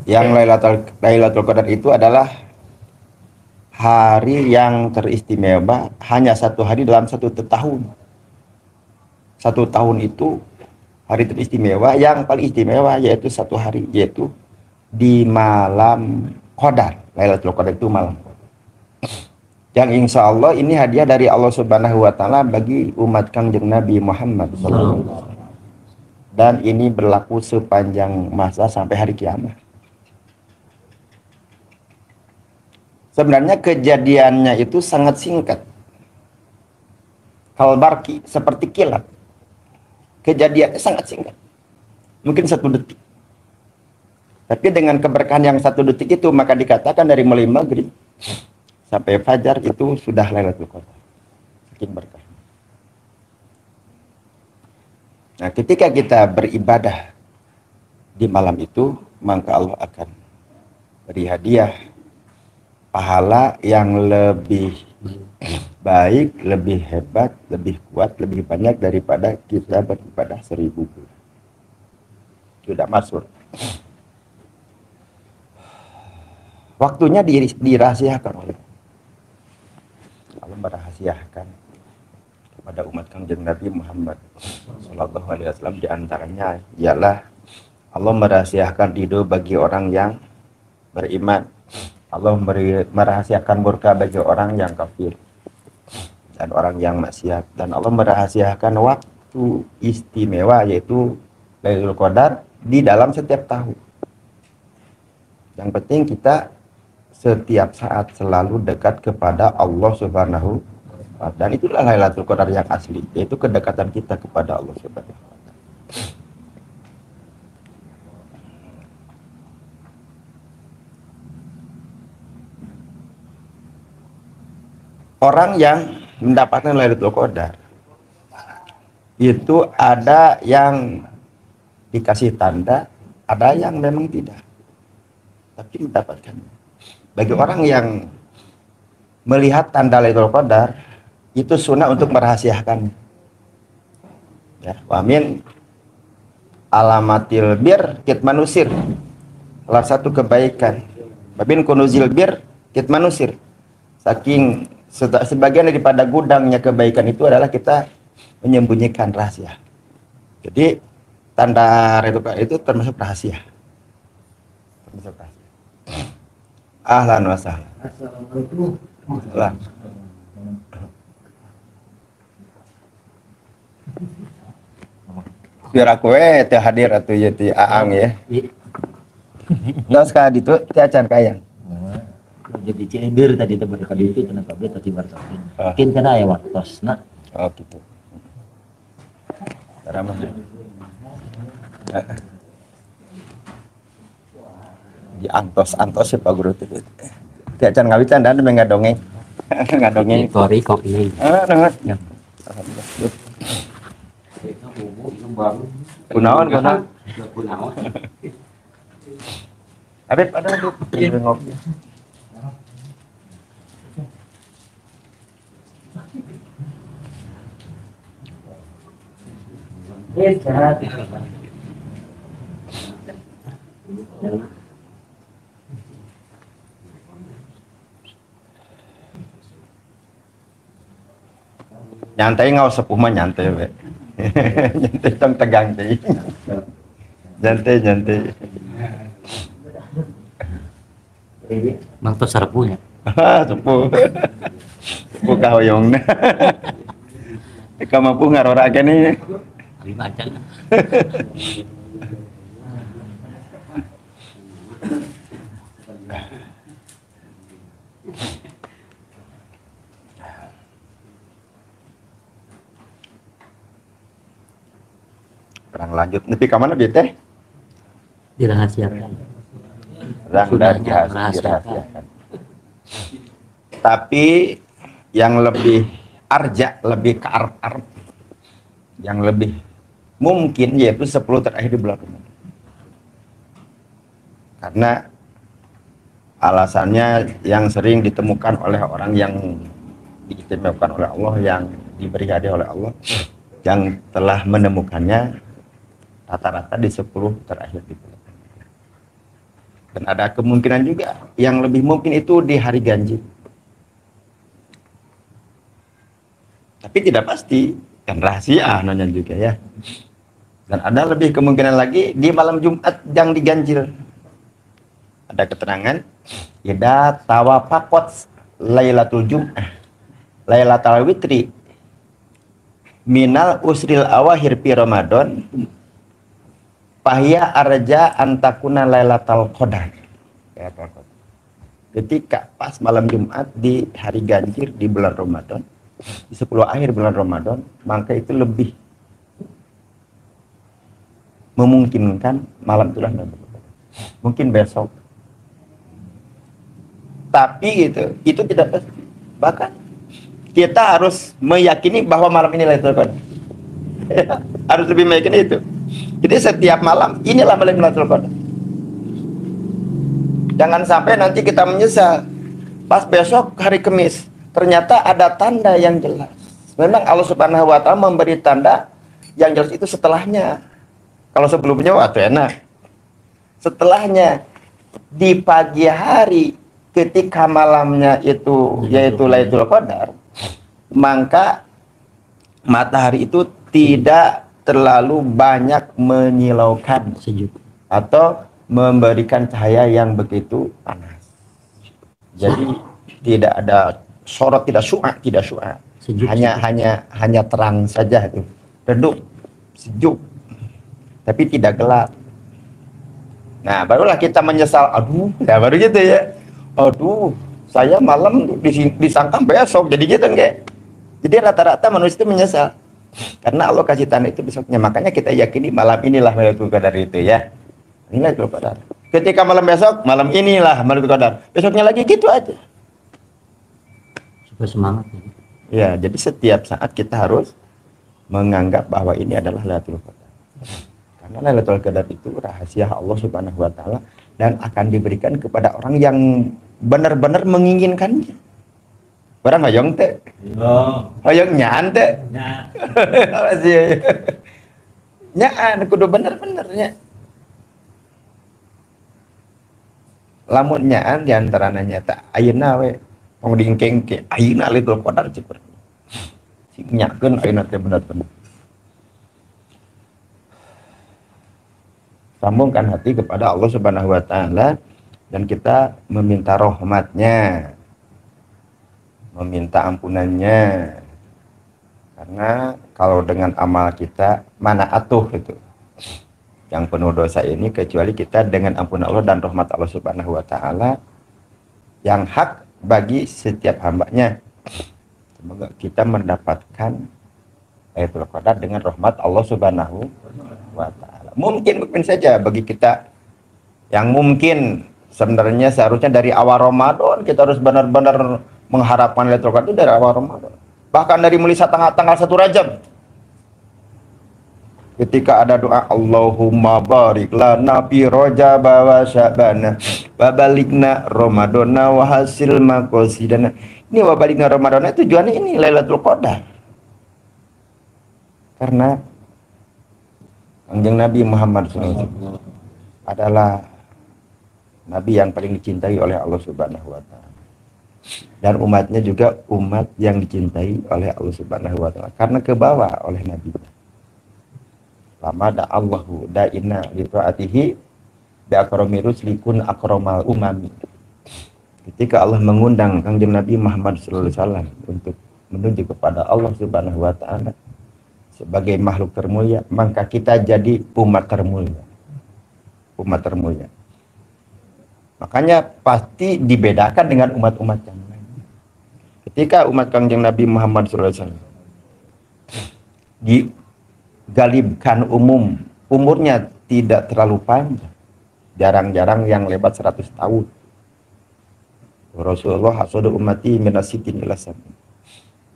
Yang Lailatul Qadar itu adalah hari yang teristimewa, hanya satu hari dalam satu tahun. Satu tahun itu hari teristimewa, yang paling istimewa yaitu satu hari, yaitu di malam Qadar. Lailatul Qadar itu malam. Yang insya Allah ini hadiah dari Allah Subhanahu wa Ta'ala bagi umat Kangjeng Nabi Muhammad SAW. Dan ini berlaku sepanjang masa sampai hari kiamat. Sebenarnya kejadiannya itu sangat singkat. Kalbarki, seperti kilat. Kejadiannya sangat singkat. Mungkin 1 detik. Tapi dengan keberkahan yang 1 detik itu, maka dikatakan dari mulai maghrib sampai fajar itu sudah Lailatul Qadar. Saking berkah. Nah, ketika kita beribadah di malam itu, maka Allah akan beri hadiah pahala yang lebih baik, lebih hebat, lebih kuat, lebih banyak daripada kita beribadah 1000 bulan. Sudah masuk. Waktunya dirahasiakan oleh Allah, merahasiakan kepada umat Kangjeng Nabi Muhammad Sallallahu Alaihi Wasallam. Di antaranya ialah Allah merahasiakan ridho bagi orang yang beriman. Allah merahasiakan murka bagi orang yang kafir dan orang yang maksiat. Dan Allah merahasiakan waktu istimewa, yaitu Lailatul Qadar, di dalam setiap tahun. Yang penting kita setiap saat selalu dekat kepada Allah Subhanahu wa Ta'ala. Dan itulah Lailatul Qadar yang asli, yaitu kedekatan kita kepada Allah Subhanahu wa Ta'ala. Orang yang mendapatkan Lailatul Qadar itu ada yang dikasih tanda, ada yang memang tidak, tapi mendapatkan. Bagi orang yang melihat tanda Lailatul Qadar, itu sunnah untuk merahasiakan. Ya, wamin alamatil bir kitmanusir, salah satu kebaikan. Babin kunuzil bir kitmanusir, saking sebagian daripada gudangnya kebaikan itu adalah kita menyembunyikan rahasia. Jadi tanda itu termasuk rahasia. Termasuk rahasia. Ahlan wa sahlan. Assalamualaikum. Biar aku teh hadir atau jadi aang ya. Nggak sekali itu teh acan kayang. Jadi ciendir tadi itu berkali itu kenapa dia tadi berkali. Mungkin kena ya waktos nak. Oh gitu. Ramah. Di antos ya Pak Guru itu. Teh acan ngawican dan enggak dongeng. Enggak dongeng. Kori kok ini. Dengar. Kunaon. Habib ada ngopi. Nyantai nggak sepuh mah nyantai we. Nyantai tong tegang teh. Nyantai. Mang tuh sarpunya. Sepuh. Sepuh kahoyongna. Eka mampu ngarorakeun ieu. Lima aja. Perang lanjut nepi ka mana bieu teh? Dirahasiakan. Dirahasiakan. Tapi yang lebih arja, lebih ke arab, yang lebih mungkin yaitu 10 terakhir di bulan Ramadan. Karena alasannya yang sering ditemukan oleh orang yang diistimewakan oleh Allah, yang diberi hadiah oleh Allah, yang telah menemukannya rata-rata di 10 terakhir di bulan. Dan ada kemungkinan juga yang lebih mungkin itu di hari ganjil. Tapi tidak pasti, kan rahasia nanya juga ya. Dan ada lebih kemungkinan lagi di malam Jumat yang diganjil. Ada keterangan, ida tawafaqat Lailatul Jum'ah, Lailatul Witri, minal usril awahir pi Ramadan, Pahya arja antakuna Lailatul Qadar. Ketika pas malam Jumat di hari ganjil di bulan Ramadan, di 10 akhir bulan Ramadan, maka itu lebih memungkinkan malam itulah mungkin besok. Tapi itu tidak pasti. Bahkan kita harus meyakini bahwa malam ini Lailatul Qadar. Harus lebih meyakini itu. Jadi setiap malam inilah malam Lailatul Qadar. Jangan sampai nanti kita menyesal pas besok hari Kamis ternyata ada tanda yang jelas. Memang Allah Subhanahu wa taala memberi tanda yang jelas itu setelahnya. Kalau sebelumnya waktu enak. Setelahnya di pagi hari ketika malamnya itu yaitu Lailatul Qadar, maka matahari itu tidak terlalu banyak menyilaukan atau memberikan cahaya yang begitu panas. Jadi tidak ada sorot, tidak syu'a. Hanya terang saja itu. Redup, sejuk. Tapi tidak gelap. Nah, barulah kita menyesal, ya baru gitu ya. Saya malam disangka besok, jadi gitu enggak. Jadi rata-rata manusia itu menyesal. Karena Allah kasih tanda itu besoknya. Makanya kita yakini malam inilah Lailatul Qadar itu ya. Inilah Lailatul Qadar. Ketika malam besok, malam inilah Lailatul Qadar. Besoknya lagi gitu aja. Supaya semangat. Ya, jadi setiap saat kita harus menganggap bahwa ini adalah Lailatul Qadar. Karena Lailatul Qadar itu rahasia Allah Subhanahu wa taala dan akan diberikan kepada orang yang benar-benar menginginkannya. Barang hoyong teh. Hoyong nyaan teh. Nyaan kudu bener-benernya. Lamun nyaan diantara nyata ayeuna we mau diengkeng ke ayeuna Lailatul Qadar cepet. Si nyakeun ayeuna teh bener-bener. Sambungkan hati kepada Allah Subhanahu wa taala dan kita meminta rahmatnya, meminta ampunannya. Karena kalau dengan amal kita mana atuh itu yang penuh dosa ini kecuali kita dengan ampunan Allah dan rahmat Allah Subhanahu wa taala yang hak bagi setiap hambanya. Semoga kita mendapatkan Lailatul Qadar dengan rahmat Allah Subhanahu wa taala. Mungkin saja bagi kita yang mungkin sebenarnya seharusnya dari awal Ramadan kita harus benar-benar mengharapkan Lailatul Qadar itu dari awal Ramadan. Bahkan dari mulai tanggal 1 Rajab. Ketika ada doa Allahumma barik lana fi Rajab wa Sya'ban wa balikna Ramadana wa hasil maqasidana. Ini wa balikna Ramadana tujuannya ini Lailatul Qadar. Karena Kanjeng Nabi Muhammad SAW adalah Nabi yang paling dicintai oleh Allah Subhanahu wa taala. Dan umatnya juga umat yang dicintai oleh Allah Subhanahu wa taala karena kebawa oleh Nabi. Lama da Allahu da'ina li ta'atihi bi akrami ruslikun akramal umami. Ketika Allah mengundang Kanjeng Nabi Muhammad sallallahu alaihi wasallam untuk menuju kepada Allah Subhanahu wa taala sebagai makhluk termulia, maka kita jadi umat termulia. Umat termulia. Makanya pasti dibedakan dengan umat-umat yang lain. Ketika umat Kanjeng Nabi Muhammad SAW digalibkan umurnya tidak terlalu panjang, jarang-jarang yang lebat 100 tahun. Rasulullah hasadu ummati minasitin ila samin.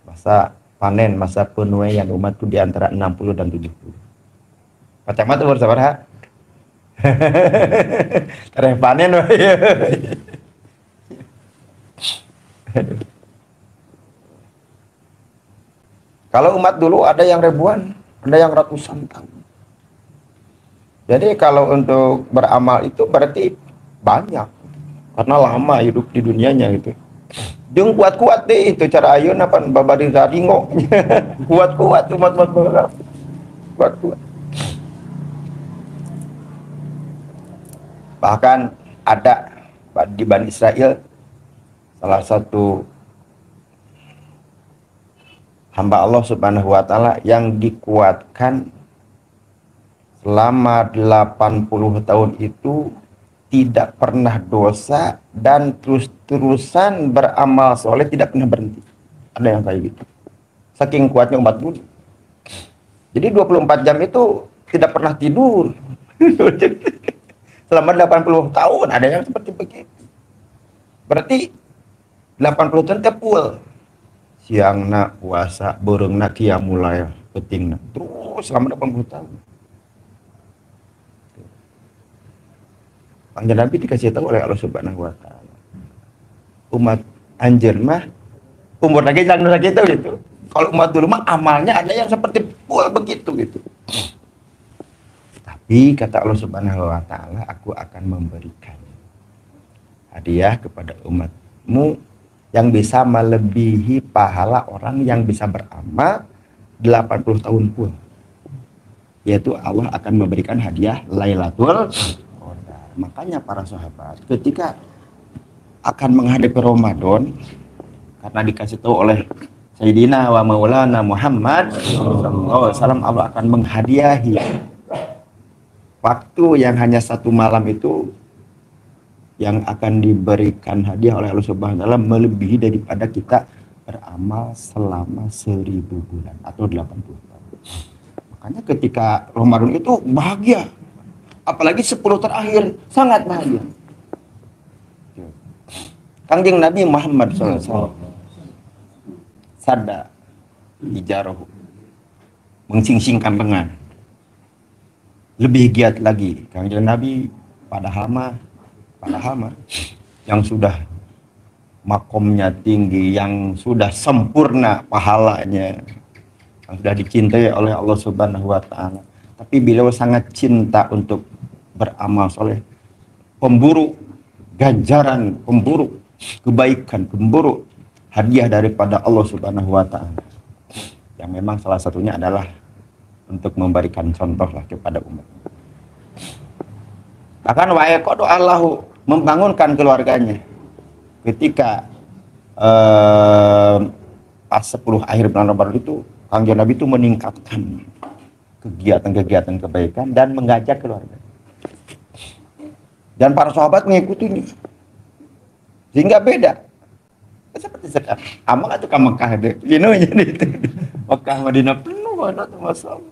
Masa panen, masa penuaian umat itu di antara 60 dan 70. Macam mana tuh sabar ha? Tereh panen Kalau umat dulu ada yang ribuan, ada yang ratusan tahun. Jadi kalau untuk beramal itu berarti banyak karena lama hidup di dunianya gitu. Jeung kuat-kuat deh itu cara ayeuna pan babari ringo. Kuat-kuat umat berapa. Kuat-kuat. Bahkan ada di Bani Israel salah satu hamba Allah Subhanahu wa taala yang dikuatkan selama 80 tahun itu tidak pernah dosa dan terus-terusan beramal soleh, tidak pernah berhenti. Ada yang kayak gitu. Saking kuatnya umat dulu. Jadi 24 jam itu tidak pernah tidur. Selama 80 tahun ada yang seperti begitu. Berarti 80 tahun full. Siangna puasa, beurangna qiyamul pentingna. Terus selama 80 tahun. Panjang Nabi dikasih tahu oleh Allah Subhanahu wa taala. Umat anjeun mah umur lagi jangan lagi itu gitu. Kalau umat dulu mah amalnya ada yang seperti full begitu gitu. Tapi kata Allah Subhanahu wa taala, aku akan memberikan hadiah kepada umatmu yang bisa melebihi pahala orang yang bisa beramal 80 tahun pun. Yaitu Allah akan memberikan hadiah Lailatul. Makanya para sahabat ketika akan menghadapi Ramadan, karena dikasih tahu oleh Sayyidina wa Maulana Muhammad SAW, Allah akan menghadiahi waktu yang hanya satu malam itu yang akan diberikan hadiah oleh Allah Subhanahu wa taala melebihi daripada kita beramal selama 1000 bulan atau 80 tahun. Makanya ketika Ramadan itu bahagia. Apalagi 10 terakhir sangat bahagia. Kangjeng Nabi Muhammad SAW sada hijarahu, mengsingsingkan lengan. Lebih giat lagi Kangjeng Nabi pada hama yang sudah makomnya tinggi, yang sudah sempurna pahalanya, yang sudah dicintai oleh Allah Subhanahu wa taala. Tapi beliau sangat cinta untuk beramal soleh, pemburu ganjaran, pemburu kebaikan, pemburu hadiah daripada Allah Subhanahu wa taala. Yang memang salah satunya adalah untuk memberikan contoh lah kepada umat. Bahkan wa yaqadu Allahu membangunkan keluarganya ketika pas 10 akhir bulan Ramadan itu, Kangjeng Nabi itu meningkatkan kegiatan-kegiatan kebaikan dan mengajak keluarga. Dan para sahabat mengikutinya. Sehingga beda. Seperti sekarang. Amal itu ke Mekah deh. Gini aja itu. Mekah Madinah penuh banget masalah.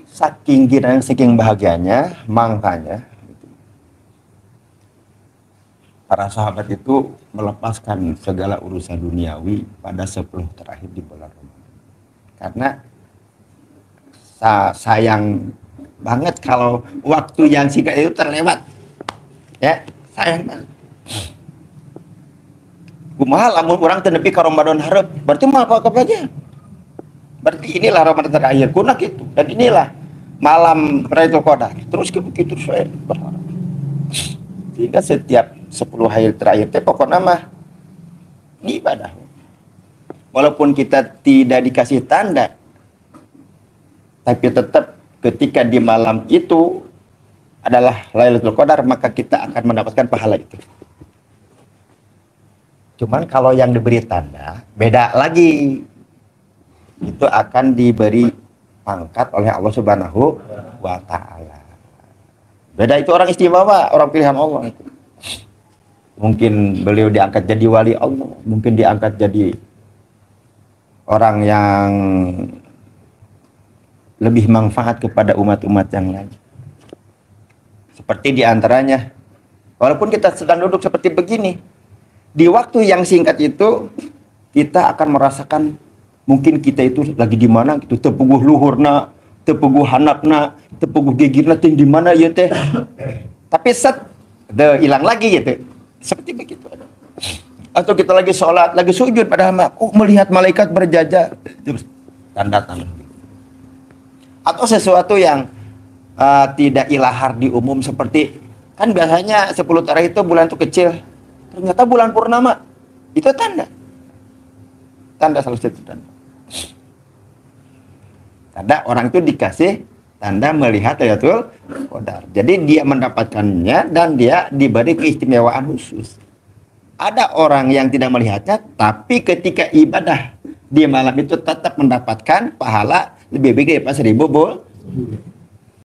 Saking girang, saking bahagianya, makanya para sahabat itu melepaskan segala urusan duniawi pada 10 terakhir di bulan Ramadan. Karena sayang banget kalau waktu yang singkat itu terlewat. Ya, sayang banget. Kumaha lamun urang teu nepi ka Ramadan hareup, berarti mah apa aja. Berarti inilah Ramadan terakhir kunak itu, dan inilah malam Lailatul Qadar. Terus begitu saya berharap. Sehingga setiap 10 hari terakhir teh pokoknya mah ibadah. Walaupun kita tidak dikasih tanda, tapi tetap ketika di malam itu adalah Lailatul Qadar, maka kita akan mendapatkan pahala itu. Cuman kalau yang diberi tanda beda lagi, itu akan diberi pangkat oleh Allah Subhanahu wa taala. Beda, itu orang istimewa, orang pilihan Allah itu. Mungkin beliau diangkat jadi wali Allah, mungkin diangkat jadi orang yang lebih manfaat kepada umat-umat yang lain. Seperti diantaranya, walaupun kita sedang duduk seperti begini, di waktu yang singkat itu kita akan merasakan mungkin kita itu lagi di mana gitu, tepuguh luhurna, tepuguh hanapna, tepuguh gigirna ting di mana ya teh. Tapi set hilang lagi gitu. Seperti begitu. Atau kita lagi sholat, lagi sujud padahal melihat malaikat berjajar, tanda-tanda. Atau sesuatu yang tidak ilahar di umum seperti kan biasanya 10 terakhir itu bulan itu kecil, ternyata bulan purnama itu tanda salah satu tanda orang itu dikasih tanda melihat Lailatul Qadar. Jadi dia mendapatkannya dan dia diberi keistimewaan khusus. Ada orang yang tidak melihatnya, tapi ketika ibadah di malam itu tetap mendapatkan pahala lebih baik daripada 1000 bulan.